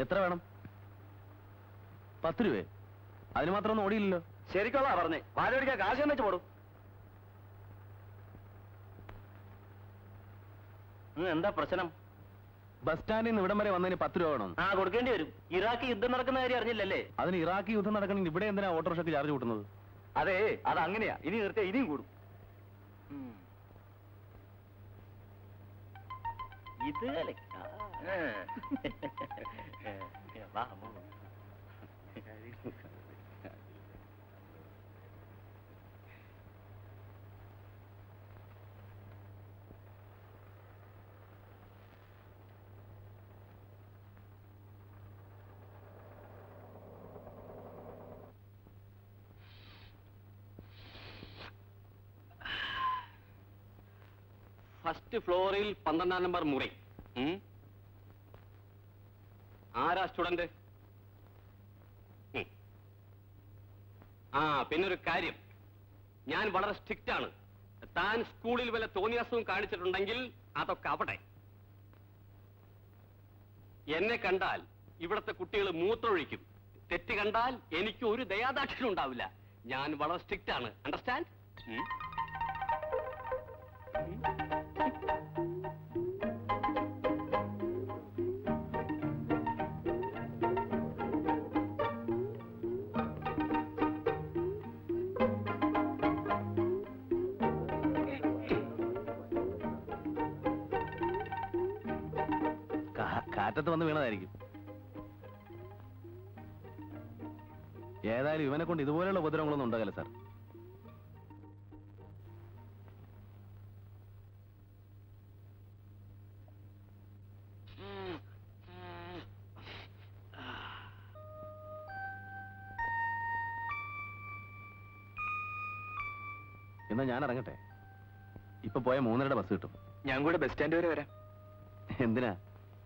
എത്ര വേണം? 10 രൂപയെ? അതിന് മാത്രം ഒന്നും ഓടിയില്ലല്ലോ. ശരിക്കുള്ള പറഞ്ഞേ, പാല് പിടിക്കാൻ കാശ് വെച്ച് പോടും. എന്താ പ്രശ്നം? ബസ് സ്റ്റാൻഡിൽ നിന്ന് ഇവിടം വരെ വന്നതിന് 10 രൂപ വേണം. കൊടുക്കേണ്ടി വരും. ഇറാഖ് യുദ്ധം നടക്കുന്ന കാര്യം അറിഞ്ഞില്ലല്ലേ? അതിന് ഇറാഖ് യുദ്ധം നടക്കണമെങ്കിൽ ഇവിടെ എന്തിനാ ഓട്ടോറിക്ഷയ്ക്ക് ചാർജ് കൂട്ടുന്നത്? അതെ, അത് അങ്ങനെയാ. ഇനി നിർത്തിയാ ഇനിയും കൂടും. ഇത് ഫസ്റ്റ് ഫ്ലോറിൽ 12 നമ്പർ മുറി. ആരാ സ്റ്റുഡന്റ്? പിന്നൊരു കാര്യം, ഞാൻ വളരെ സ്ട്രിക്റ്റ് ആണ്. താൻ സ്കൂളിൽ വല്ല തോന്നിയാസവും കാണിച്ചിട്ടുണ്ടെങ്കിൽ അതൊക്കെ അവിടെ. എന്നെ കണ്ടാൽ ഇവിടത്തെ കുട്ടികൾ മൂത്രമൊഴിക്കും. തെറ്റ് കണ്ടാൽ എനിക്ക് ഒരു ദയാദാക്ഷിണ്യം ഉണ്ടാവില്ല. ഞാൻ വളരെ സ്ട്രിക്റ്റ് ആണ്. അണ്ടർസ്റ്റാൻഡ്? കാറ്റത്ത് വന്ന് വീണതായിരിക്കും. ഏതായാലും ഇവനെ കൊണ്ട് ഇതുപോലെയുള്ള ഉപദ്രവങ്ങളൊന്നും ഉണ്ടാകില്ല സാർ. എന്നാ ഞാൻ ഇറങ്ങട്ടെ. ഇപ്പൊ പോയ 3:30 ബസ് കിട്ടും. ഞാൻ കൂടെ ബസ് സ്റ്റാൻഡ് വരെ വരാം. എന്തിനാ?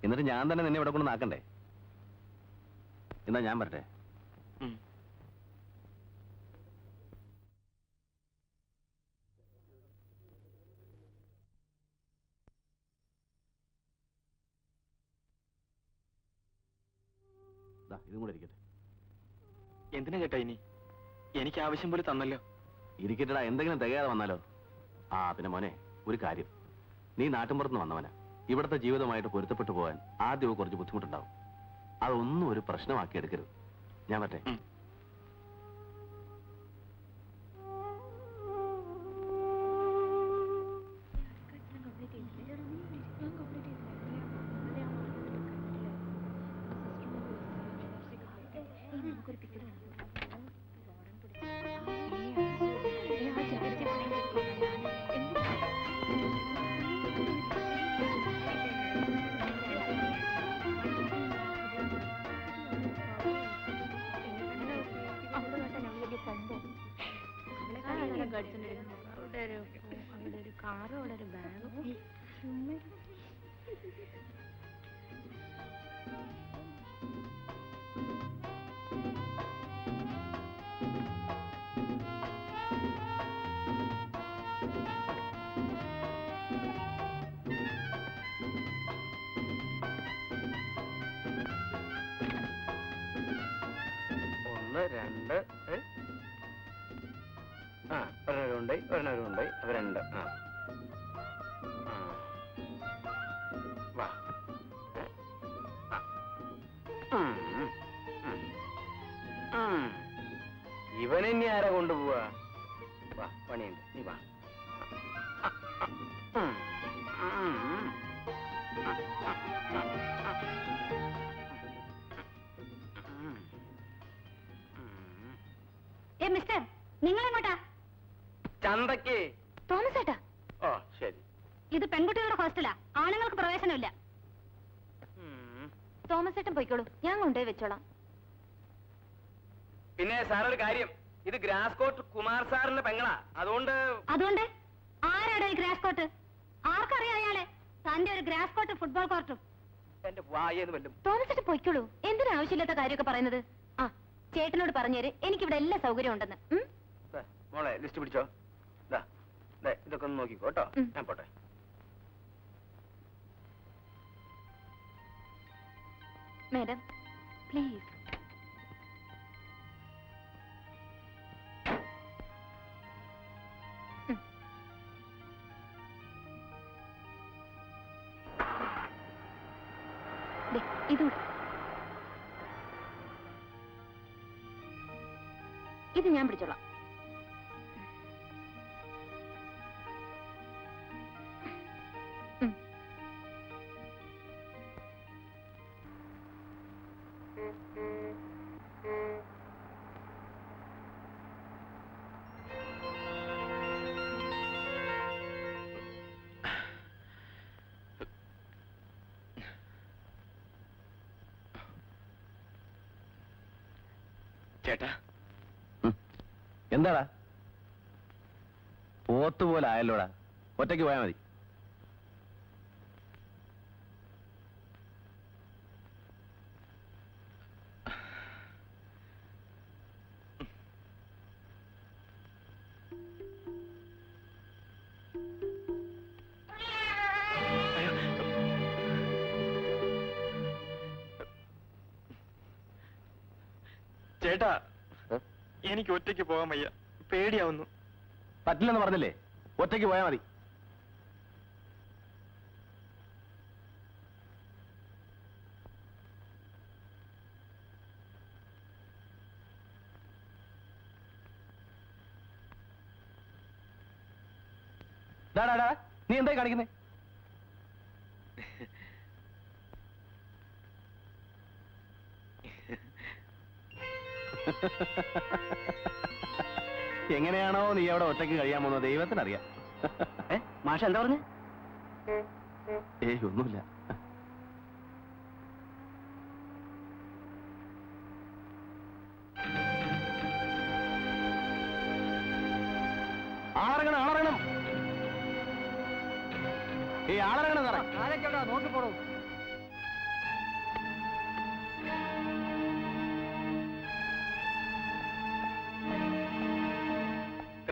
എന്നിട്ട് ഞാൻ തന്നെ നിന്നെ ഇവിടെ കൊണ്ട് നാക്കണ്ടേ? എന്നാ ഞാൻ വരട്ടെ. ഇതും കൂടെ ഇരിക്കട്ടെ. എന്തിനാ ചേട്ടാ ഇനി? എനിക്ക് ആവശ്യം പോലെ തന്നല്ലോ. ഇരിക്കട്ടടാ, എന്തെങ്കിലും തികയാതെ വന്നാലോ? പിന്നെ മോനെ, ഒരു കാര്യം, നീ നാട്ടിൻപുറത്തുനിന്ന് വന്നവനാ. ഇവിടുത്തെ ജീവിതമായിട്ട് പൊരുത്തപ്പെട്ടു പോകാൻ ആദ്യമൊക്കെ കുറച്ച് ബുദ്ധിമുട്ടുണ്ടാവും. അതൊന്നും ഒരു പ്രശ്നമാക്കി എടുക്കരുത്. ഞാൻ പറ്റേ? ഒരെണ്ണരുണ്ടായി അപ്പൊ 2. ഇവനെന്നെ ആരാ കൊണ്ടുപോവാ? വാ, പണിയുണ്ട്, നീ വാ. മിസ്റ്റർ, നിങ്ങൾ എങ്ങോട്ടാ? ചന്തക്ക്. തോമസ് ഏട്ടാ. ഓ ശരി. ഇത് പെൺകുട്ടികളുടെ ഹോസ്റ്റലാ, ആണുങ്ങൾക്ക് പ്രവേശനമില്ല. തോമസ് ഏട്ടൻ പോയിക്കോളൂ, ഞാൻ കൊണ്ടുപോയി വെച്ചോളാം. പിന്നെ സാറൊരു കാര്യം, ഇത് ഗ്രാസ് കോട്ട് കുമാർ സാറിന്റെ പെങ്ങളാ. അതുകൊണ്ട് ആരാടോ ഈ ഗ്രാസ് കോട്ട്? ആർക്കറിയാം അയാളെ? തന്റെ ഒരു ഗ്രാസ് കോട്ട് ഫുട്ബോൾ കോർട്ടും. എന്റെ വായെന്ന് വല്ലും. തോമസ് ഏട്ടൻ പോയിക്കോളൂ, എന്തിനാ ആവശ്യമില്ലാത്ത കാര്യമൊക്കെ പറയുന്നത്? ചേട്ടനോട് പറഞ്ഞേര്, എനിക്കിവിടെ എല്ലാ സൗകര്യം ഉണ്ടെന്ന്. മോളെ ലിസ്റ്റ് പിടിച്ചോ. ഇതൊക്കെ ഒന്ന് നോക്കിക്കോ കേട്ടോ. ഞാൻ പോട്ടെ. Madam, please. ഇതൂടെ. ഇത് ഞാൻ പിടിച്ചോളാം. ചേട്ടാ, എന്താടാ പോത്തുപോലെ ആയല്ലോടാ, ഒറ്റയ്ക്ക് പോയാൽ മതി. ചേട്ടാ, എനിക്ക് ഒറ്റയ്ക്ക് പോകാൻ വയ്യ, പേടിയാവുന്നു. പറ്റില്ലെന്ന് പറഞ്ഞില്ലേ, ഒറ്റയ്ക്ക് പോയാൽ മതി. ഡാ നീ എന്തായി കാണിക്കുന്നേ? എങ്ങനെയാണോ നീ അവിടെ ഒറ്റയ്ക്ക് കഴിയാൻ പോകുന്നത് ദൈവത്തിനറിയാം. മാഷ എന്താ പറഞ്ഞു? ഏയ് ഒന്നുമില്ല. ആളറങ്ങണം ആളറങ്ങണം. ഏയ് ആളറങ്ങണം സാറേ. നോക്കി പോടോ.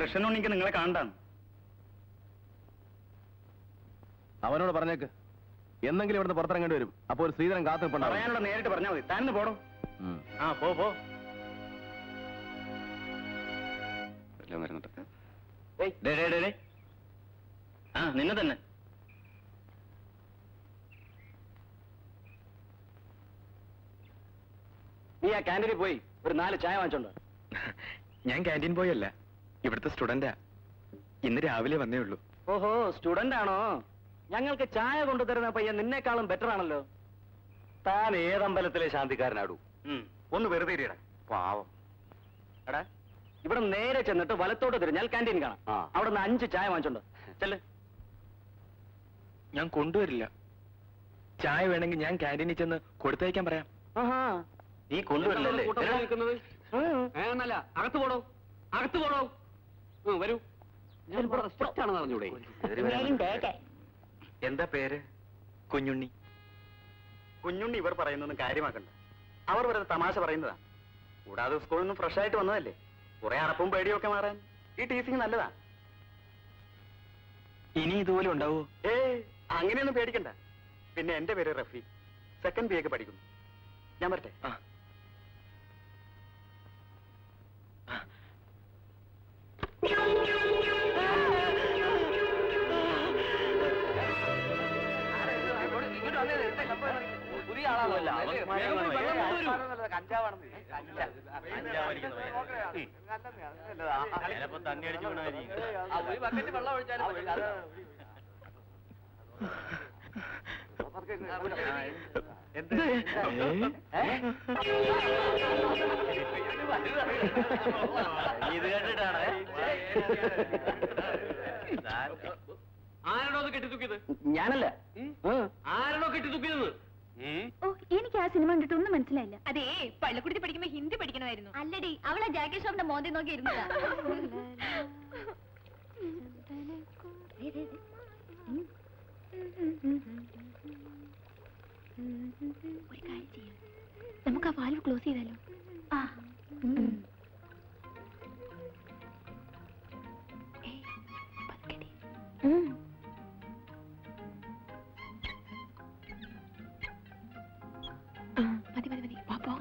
കൃഷ്ണനുണ്ണിക്ക് നിങ്ങളെ കാണണ്ടാണ്. അവനോട് പറഞ്ഞേക്ക്, എന്തെങ്കിലും ഇവിടുന്ന് പുറത്തിറങ്ങേണ്ടി വരും. അപ്പോൾ ഒരു ശ്രീധരൻ കാത്തു നിൽപ്പുണ്ടാവും. പറയാനുള്ള നേരിട്ട് പറഞ്ഞാൽ മതി. താന്ന് പോടോ. ആ പോ. ആ നിന്നെ തന്നെ. നീ ആ ക്യാൻറ്റീനിൽ പോയി ഒരു 4 ചായ വാങ്ങിച്ചോണ്ട്. ഞാൻ ക്യാൻറ്റീൻ പോയല്ല, ഇവിടുത്തെ സ്റ്റുഡന്റാ. ഇന്ന് രാവിലെ വന്നേ ഉള്ളൂ. ഓഹോ, സ്റ്റുഡന്റ് ആണോ? ഞങ്ങൾക്ക് ചായ കൊണ്ടുതരുന്ന പയ്യൻ നിന്നേക്കാളും ബെറ്റർ ആണല്ലോ. താൻ ഏതമ്പലത്തിലെ ശാന്തിക്കാരനാടൂ? ഒന്ന് വെറുതെ ഇരിടാ. പാവം. എടാ, ഇവിടെ നേരെ ചെന്നിട്ട് വലത്തോട്ട് തിരിഞ്ഞാൽ ക്യാൻറ്റീൻ കാണാം. ആ. അവിടെ നിന്ന് 5 ചായ വാങ്ങിച്ചോണ്ട് ചെല്ല്. ഞാൻ കൊണ്ടുവരില്ല. ചായ വേണമെങ്കിൽ ഞാൻ ക്യാൻറ്റീനിൽ ചെന്ന് കൊടുത്തയക്കാൻ പറയാം. ആഹാ, നീ കൊണ്ടുവരില്ലല്ലേ? നിൽക്കുന്നത് എന്നല്ല, അകത്ത് പോടോ, അകത്ത് പോടോ. വരൂ. ഞാൻ സ്ട്രിക്റ്റ് ആണെന്ന് അറിഞ്ഞൂടെ? എന്താ പേര്? കുഞ്ഞുണ്ണി. കുഞ്ഞുണ്ണി ഇവർ പറയുന്നൊന്നും കാര്യമാക്കണ്ട. അവർ വെറുതെ തമാശ പറയുന്നതാ. കൂടാതെ സ്കൂളിൽ നിന്ന് ഫ്രഷ് ആയിട്ട് വന്നതല്ലേ, കുറെ അറപ്പും പേടിയും ഒക്കെ മാറാൻ ഈ ടീച്ചിങ് നല്ലതാ. ഇനി ഇതുപോലെ ഉണ്ടാവോ? അങ്ങനെയൊന്നും പേടിക്കണ്ട. പിന്നെ എന്റെ പേര് റഫീഖ്, 2nd BA ഒക്കെ പഠിക്കുന്നു. ഞാൻ വരട്ടെ. പുതിയ ആളാണല്ലോ. വെള്ളം ഒഴിച്ചാലും ഇത് കേട്ടിട്ടാണ്. ആരാണോ അത് കെട്ടിത്തൂക്കിയത്? ഞാനല്ല. ആരാണോ കെട്ടിത്തൂക്കിയത്? ഓ, എനിക്ക് ആ സിനിമ കണ്ടിട്ട് ഒന്നും മനസ്സിലായില്ല. അതേ പള്ളിക്കുടത്തിൽ പഠിക്കുമ്പോ ഹിന്ദി പഠിക്കണമായിരുന്നു. അല്ലടി, അവളെ ജാക്കി ഷോപ്പിന്റെ മോന്തി നോക്കി ഇരുന്നതാ. ഒരു കാര്യം ചെയ്യാം, നമുക്ക് ആ വാൽവ് ക്ലോസ് ചെയ്താലോ? ആ മതി മതി മതി. പാപ്പോ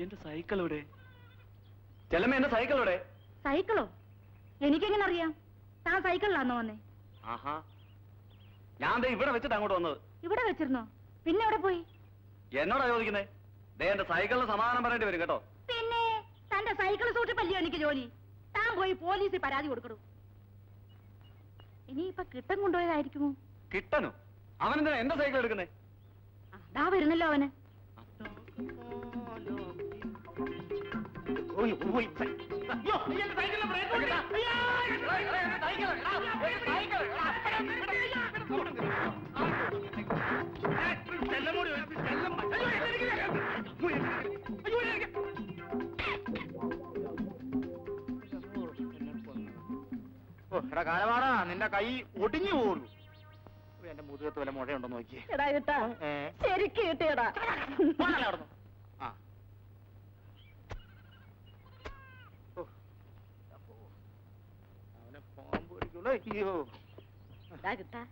എന്റെ സൈക്കിൾ ഇവിടെ ചെല്ലമ്മ, എന്റെ സൈക്കിൾ ഇവിടെ. സൈക്കിളോ? എനിക്കെങ്ങനെ അറിയാം? താൻ സൈക്കിളിലാണോ വന്നേ? ആഹാ, ഞാൻ ദേ ഇവിടെ വെച്ചിട്ട് അങ്ങോട്ട് വന്നത്. ഇവിടെ വെച്ചിരുന്നോ? പിന്നെ എവിടെ പോയി? എന്നോടാ ചോദിക്കുന്നേ? ദേ എന്റെ സൈക്കിളിന് സമാധാനം പറയേണ്ടി വരും കേട്ടോ. പിന്നെ തന്റെ സൈക്കിൾ സൂട്ടിപ്പല്ലയോ എനിക്ക് ജോലി? താൻ പോയി പോലീസിൽ പരാതി കൊടുക്കണു. ഇനിയിപ്പൊ കിട്ടം കൊണ്ടുപോയതായിരിക്കുമോ? കിട്ടനോ? അവനെന്തിനാ എന്റെ സൈക്കിൾ എടുക്കുന്നേ? അതാ വരുന്നല്ലോ അവന്. എടാ കാലമാടാ, നിന്റെ കൈ ഒടിഞ്ഞു പോകുന്നു. എന്റെ മുതുകത്ത് വല്ല മുഴയുണ്ടോ നോക്കിയേ. എടാ കിട്ടാ, ശരിക്ക് കിട്ടിയടാ. ആ, അവനെ പാമ്പ് കടിക്കുള്ളൂ. അയ്യോ, എടാ കിട്ടാ,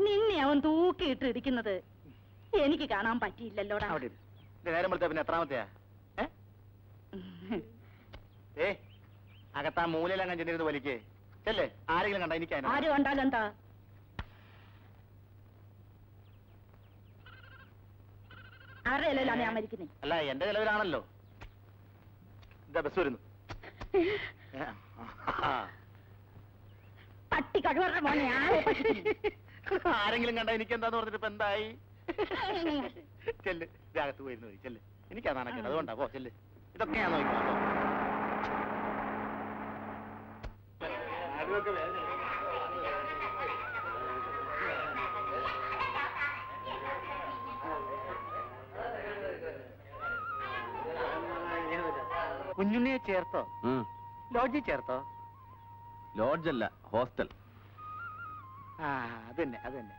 നിന്നെ അവൻ തൂക്കിയിട്ട് ഇടിക്കുന്നത് എനിക്ക് കാണാൻ പറ്റിയില്ലല്ലോടാ. അവിടെ ഇരി. ഇത് നേരം വിളിച്ച പിന്നെ എത്രാമത്തെയാ? ഏ അകത്താ മൂലയിലങ്ങ് ചെന്നിരുന്ന് വലിക്കേ. ചെല്ലേ, ആരെങ്കിലും കണ്ട എനിക്ക് ആര് കണ്ടാലെന്താ? ആരുടെ ഇലയിലാണ് ഞാൻ മരിക്കുന്നേ? അല്ല, എന്റെ ചെലവിലാണല്ലോ. ഇതാ ബസ് വരുന്നു. പട്ടി കഴിവറ മോനെ, ആരെ പറ്റിക്കുന്നു? ആരെങ്കിലും കണ്ട എനിക്ക് എന്താന്ന് പറഞ്ഞിട്ട് ഇപ്പൊ എന്തായി? ചെല്ല്, ഇതകത്ത് പോയിരുന്നു മതി. ചെല്ല്, എനിക്കതാണ് കേട്ടോ, അതുകൊണ്ടാ. പോ ചെല്ല്, ഇതൊക്കെ ഞാൻ നോക്കിക്കോ. കുഞ്ഞുണ്ണിയെ ചേർത്തോ? ലോഡ്ജിൽ ചേർത്തോ? ലോഡ്ജല്ല, ഹോസ്റ്റൽ. ആ, അത് തന്നെ, അത് തന്നെ.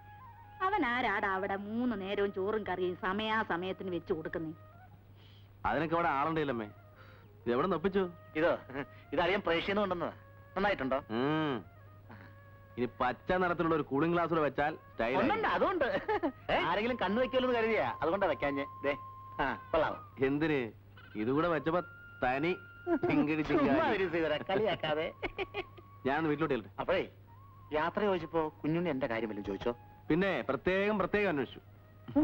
അവൻ ആരാടാ അവിടെ 3 നേരവും ചോറും കറിയും സമയാസമയത്തിന് വെച്ച് കൊടുക്കുന്നേ? അതിനൊക്കെ അവിടെ ആളുണ്ടല്ലമ്മേ. ഇത് എവിടെ നൊപ്പിച്ചു? ഇതറിയാൻ പ്രേക്ഷിന്ന് കൊണ്ടുവന്നതാ. നന്നായിട്ടുണ്ടോ? ഇനി പച്ച നിറത്തിലുള്ള ഒരു കൂളിംഗ് ഗ്ലാസ് കൂടെ വെച്ചാൽ സ്റ്റൈൽ. അതുകൊണ്ട് ആരെങ്കിലും കണ്ണു വെക്കുമല്ലോ കരുതിയാ, അതുകൊണ്ടാ വെക്കാഞ്ഞേ. കൊള്ളാവോ? എന്തിന്? ഇതുകൂടെ വെച്ചപ്പോ തനി കളിയാക്കാതെ. ഞാൻ വീട്ടിലോട്ട് ചെല്ലട്ടെ. അപ്പോഴേ യാത്ര ചോദിച്ചപ്പോ കുഞ്ഞുണ്ണി എന്റെ കാര്യമല്ലോ ചോദിച്ചോ? പിന്നെ പ്രത്യേകം അന്വേഷിച്ചു. ഓ,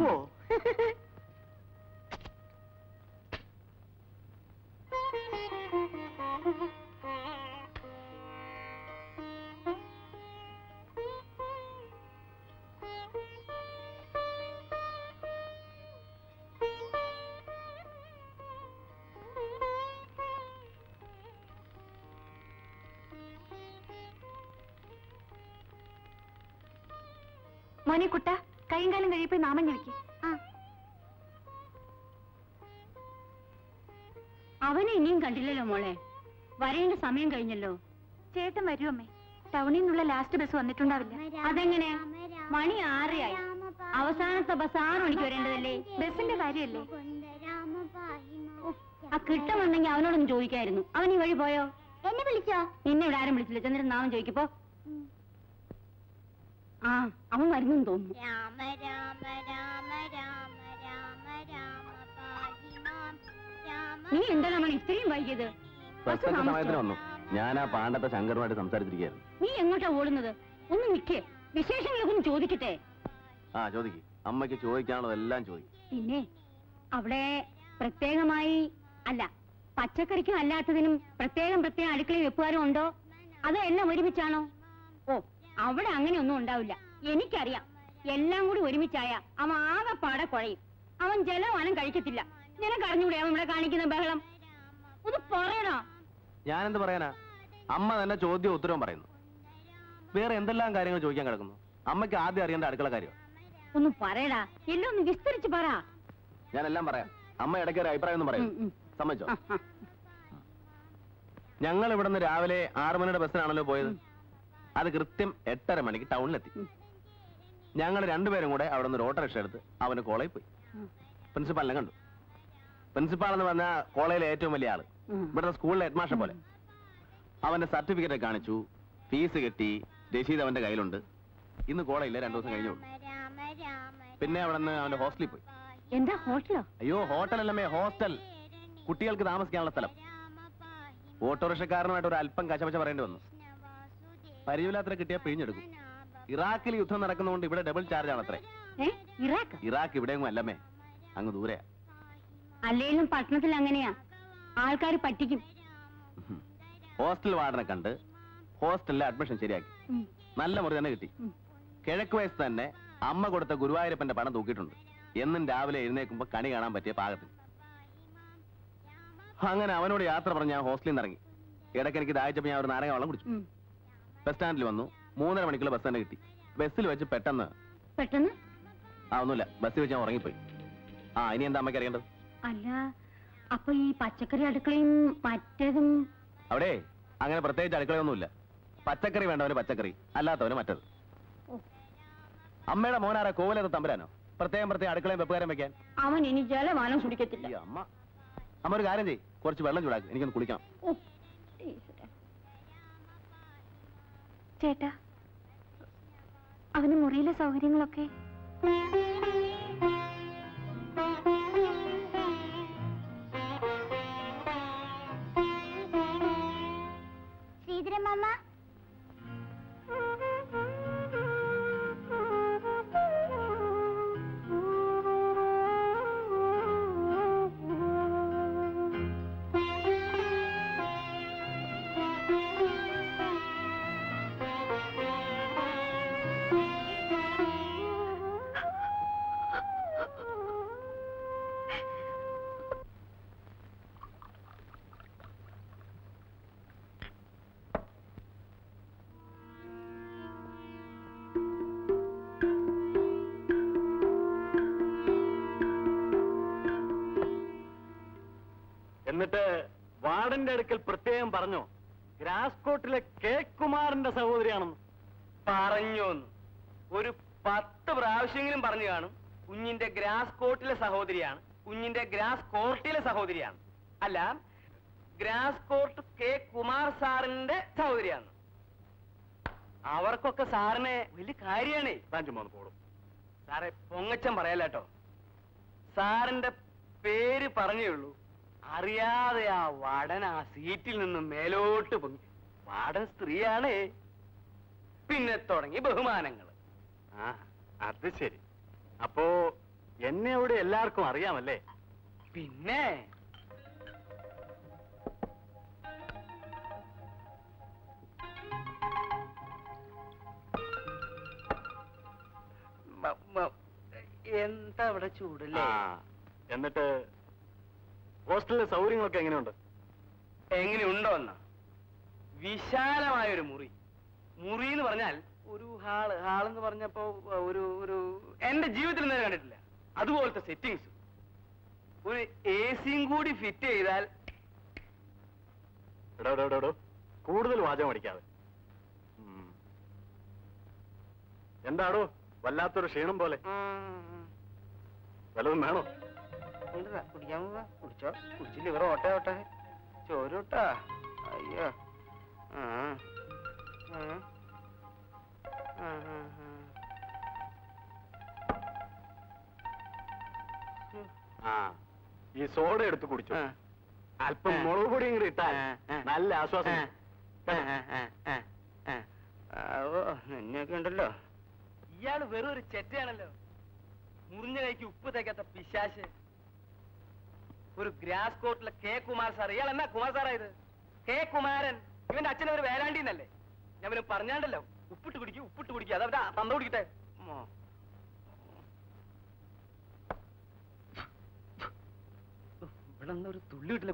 മോനെ കുട്ട, കൈയും കാലം കഴിയപ്പോ നാമം ഞെളിക്ക്. അവനെ ഇനിയും കണ്ടില്ലല്ലോ മോളെ. വരേണ്ട സമയം കഴിഞ്ഞല്ലോ. ചേട്ടൻ വരൂ അമ്മേ. ടൗണിൽ നിന്നുള്ള ലാസ്റ്റ് ബസ് വന്നിട്ടുണ്ടാവില്ല. അതെങ്ങനെയാ? മണി 6 അവസാനത്തെ ബസ് 6 മണിക്ക് വരേണ്ടതല്ലേ? ബസിന്റെ കാര്യമല്ലേ? ആ കിട്ടുന്നുണ്ടെങ്കിൽ അവനോടൊന്ന് ചോദിക്കായിരുന്നു. അവൻ ഈ വഴി പോയോ? എന്നെ വിളിച്ചോ? നിന്നെ ഇവിടെ ആരും വിളിച്ചില്ല. ചന്ദ്രൻ നാമം ചോദിക്കപ്പോ. ആ, അവൻ വരുന്നെന്ന് തോന്നുന്നു. രാമ രാമ രാമ രാമ രാമ രാമ പാഹിമാം രാമ. നീ എന്താ നമ്മൾ ഇത്രയും വൈകിയത്? സമയത്തിന് വന്നു. ഞാൻ ആ പാണ്ടത്തെ ശങ്കറുമായിട്ട് സംസാരിച്ചിരിക്കുകയായിരുന്നു. നീ എങ്ങോട്ടാ ഓടുന്നത്? ഒന്ന് നിൽക്കേ, വിശേഷങ്ങളൊക്കെ ഒന്ന് ചോദിക്കട്ടെ. ആ ചോദിക്കും. അമ്മയ്ക്ക് ചോദിക്കാനുള്ളതെല്ലാം ചോദിക്കും. പിന്നെ അവിടെ പ്രത്യേകമായി അല്ല, പച്ചക്കറിക്കും അല്ലാത്തതിനും പ്രത്യേകം അടുക്കളയിൽ വെപ്പുകാരും ഉണ്ടോ? അതോ എല്ലാം ഒരുമിച്ചാണോ? ഓ, അവിടെ അങ്ങനെയൊന്നും ഉണ്ടാവില്ല. എനിക്കറിയാം. എല്ലാം കൂടി ഒരുമിച്ചായ അവൻ ആകെ പാടെ കുഴയും. അവൻ ജലവാനം കഴിക്കത്തില്ല. നിനക്കറിഞ്ഞൂടെ അവൻ ഇവിടെ കാണിക്കുന്ന ബഹളം? ഒന്ന് പറയണോ? ഞാനെന്ത് പറയാനാ? അമ്മ തന്നെ ചോദ്യവും ഉത്തരവും പറയുന്നു. വേറെ എന്തെല്ലാം കാര്യങ്ങൾ ചോദിക്കാൻ കിടക്കുന്നു? അമ്മയ്ക്ക് ആദ്യം അറിയേണ്ട അടുക്കള കാര്യം. ഒന്ന് പറയടാ, എല്ലാം ഒന്ന് വിസ്തരിച്ച് പറ. ഞാനെല്ലാം പറയാം. അമ്മ ഇടയ്ക്ക് ഒരു അഭിപ്രായം ഒന്നും പറയും. സമ്മതിച്ചോ? ഞങ്ങൾ ഇവിടുന്ന് രാവിലെ 6 മണിയുടെ ബസ്സിനാണല്ലോ പോയത്. അത് കൃത്യം 8:30 മണിക്ക് ടൗണിലെത്തി. ഞങ്ങൾ രണ്ടുപേരും കൂടെ അവിടെ നിന്ന് ഒരു ഓട്ടോറിക്ഷ എടുത്ത് അവന് കോളേജിൽ പോയി. പ്രിൻസിപ്പാളിനെ കണ്ടു. പ്രിൻസിപ്പാൾ എന്ന് പറഞ്ഞാൽ കോളേജിലെ ഏറ്റവും വലിയ ആള്. ഇവിടുത്തെ സ്കൂളിലെ ഹെഡ്മാസ്റ്റർ പോലെ. അവന്റെ സർട്ടിഫിക്കറ്റ് കാണിച്ചു, ഫീസ് കെട്ടി, രസീത് അവന്റെ കയ്യിലുണ്ട്. ഇന്ന് കോളേജിലെ 2 ദിവസം കഴിഞ്ഞുള്ളൂ. പിന്നെ അവിടെ നിന്ന് അവന്റെ ഹോസ്റ്റലിൽ പോയി. എന്താ ഹോട്ടലോ? അയ്യോ, ഹോട്ടലല്ലമ്മേ, ഹോസ്റ്റൽ. കുട്ടികൾക്ക് താമസിക്കാനുള്ള സ്ഥലം. ഓട്ടോറിക്ഷക്കാരനുമായിട്ട് ഒരു അല്പം കശപശ പറയേണ്ടി വന്നു. പരിചയമില്ലാത്ത കിട്ടിയാൽ പിഴിഞ്ഞെടുക്കും. ഇറാഖിൽ യുദ്ധം നടക്കുന്നതുകൊണ്ട് ഇവിടെ ഡബിൾ ചാർജ് ആണത്രേ. ഇറാഖ് ഇവിടെയൊന്നും അല്ലമ്മേ, അങ്ങ് ദൂരെയാ. അല്ലേലും പട്ടണത്തിൽ അങ്ങനെയാ, ആൾക്കാർ പറ്റിക്കും. ഹോസ്റ്റൽ വാർഡനെ കണ്ട് ഹോസ്റ്റലിലെ അഡ്മിഷൻ ശരിയാക്കി. നല്ല മുറി തന്നെ കിട്ടി. കിഴക്ക് വയസ്സ് തന്നെ അമ്മ കൊടുത്ത ഗുരുവായൂരപ്പന്റെ പണം തൂക്കിയിട്ടുണ്ട്. എന്നും രാവിലെ എഴുന്നേൽക്കുമ്പോ കണി കാണാൻ പറ്റിയ പാകത്തിൽ. അങ്ങനെ അവനോട് യാത്ര പറഞ്ഞ് ഞാൻ ഹോസ്റ്റലിൽ നിന്ന് ഇറങ്ങി. ഇടയ്ക്ക് എനിക്ക് ദാഹിച്ചപ്പോൾ ഞാൻ ഒരു നാരങ്ങ വെള്ളം കുടിച്ചു. ബസ് സ്റ്റാൻഡിൽ വന്നു. 3:30 മണിക്കുള്ള ബസ് തന്നെ കിട്ടി. ബസ്സിൽ വെച്ച് പെട്ടെന്ന് ഒന്നുമില്ല, ബസ്സിൽ വെച്ച് ഞാൻ ഉറങ്ങിപ്പോയി. ഇനി എന്താ അമ്മയ്ക്ക് അറിയേണ്ടത്? അല്ല, അപ്പൊ ഈ പച്ചക്കറി അടുക്കളയും മറ്റേതും അവിടെ അങ്ങനെ പ്രത്യേകിച്ച് അടുക്കളയൊന്നുമില്ല. പച്ചക്കറി വേണ്ടവന് പച്ചക്കറി, അല്ലാത്തവന് മറ്റത്. അമ്മയുടെ മോനാരാ? കോവിലത്തെ തമ്പുരാനോ? പ്രത്യേകം അടുക്കളയും വെപ്പുകാരം വെക്കാൻ? അവൻ ഇനി ജലമാനം കുടിക്കത്തില്ല. അമ്മ ഒരു കാര്യം ചെയ്യ്, കുറച്ച് വെള്ളം ചൂടാക്കി, എനിക്കൊന്ന് കുളിക്കണം. ചേട്ടാ, അവന് മുറിയിലെ സൗകര്യങ്ങളൊക്കെ ശ്രീധരമാമ, എന്നിട്ട് വാർഡന്റെ അടുക്കൽ പ്രത്യേകം പറഞ്ഞോ ഗ്രാസ്കോട്ടിലെ കെ കുമാറിന്റെ സഹോദരിയാണെന്ന്? പറഞ്ഞോന്ന് ഒരു 10 പ്രാവശ്യമെങ്കിലും പറഞ്ഞു കാണും. കുഞ്ഞിന്റെ ഗ്രാസ് കോട്ടിലെ സഹോദരിയാണ്, കുഞ്ഞിന്റെ ഗ്രാസ് കോർട്ടിലെ സഹോദരിയാണ്. അല്ല, ഗ്രാസ് കോർട്ട് കെ കുമാർ സാറിന്റെ സഹോദരിയാണ്. അവർക്കൊക്കെ സാറിനെ വലിയ കാര്യമാണ്. പോടും സാറെ പൊങ്ങച്ചം പറയാലോ. സാറിന്റെ പേര് പറഞ്ഞേ ഉള്ളൂ, അറിയാതെ ആ വാടൻ ആ സീറ്റിൽ നിന്നും മേലോട്ട് പൊങ്ങി. വാടൻ സ്ത്രീയാണ്. പിന്നെ തുടങ്ങി ബഹുമാനങ്ങൾ. അത് ശരി. അപ്പോ എന്നെ അവിടെ എല്ലാവർക്കും അറിയാമല്ലേ? പിന്നെ എന്താ ഇവിടെ ചൂടല്ലേ? എന്നിട്ട് ഹോസ്റ്റലിലെ സൗകര്യങ്ങളൊക്കെ എങ്ങനെയുണ്ട്? എങ്ങനെയുണ്ടോ എന്നാ? വിശാലമായൊരു മുറി. മുറി എന്ന് പറഞ്ഞാൽ ഒരു ഹാളെന്ന് പറഞ്ഞപ്പോ ഒരു എന്റെ ജീവിതത്തിൽ നേരെ കണ്ടിട്ടില്ല അതുപോലത്തെ സെറ്റിങ്സ്. ഒരു AC-യും കൂടി ഫിറ്റ് ചെയ്താൽ. എടോ കൂടുതൽ വാചകം അടിക്കാതെ. എന്താടോ വല്ലാത്തൊരു ക്ഷീണം പോലെ? വല്ലതും വേണോ? കുടിക്കാൻ പോവാ. കുടിച്ചോ. കുടിച്ച് ലിവർ ഓട്ടെ ചോരൂട്ടാ. അയ്യോ. ഈ സോഡ എടുത്ത് കുടിച്ചു. അല്പം മുളക് പൊടിയും കൂടി ഇട്ടാൽ നല്ല ആശ്വാസം. നിന്നെയൊക്കെ ഉണ്ടല്ലോ. ഇയാള് വെറും ഒരു ചെറ്റയാണല്ലോ. മുറിഞ്ഞ കൈക്ക് ഉപ്പ് തേക്കാത്ത പിശാശ്. ഒരു ഗ്രാസ് കോട്ടിലെ കെ കുമാർ സാർ. ഇയാൾ എന്നാ കുമാർ സാറായത്? കെ കുമാരൻ. ഇവന്റെ അച്ഛനെ ഒരു വേലാണ്ടി എന്നല്ലേ? ഞാൻ പിന്നെ പറഞ്ഞാണ്ടല്ലോ, ഉപ്പിട്ട് കുടിക്കും. അതവരാ തന്ന കുടിക്കട്ടെ. ഇവിടെ ഒരു തുള്ളി കിട്ടില്ല.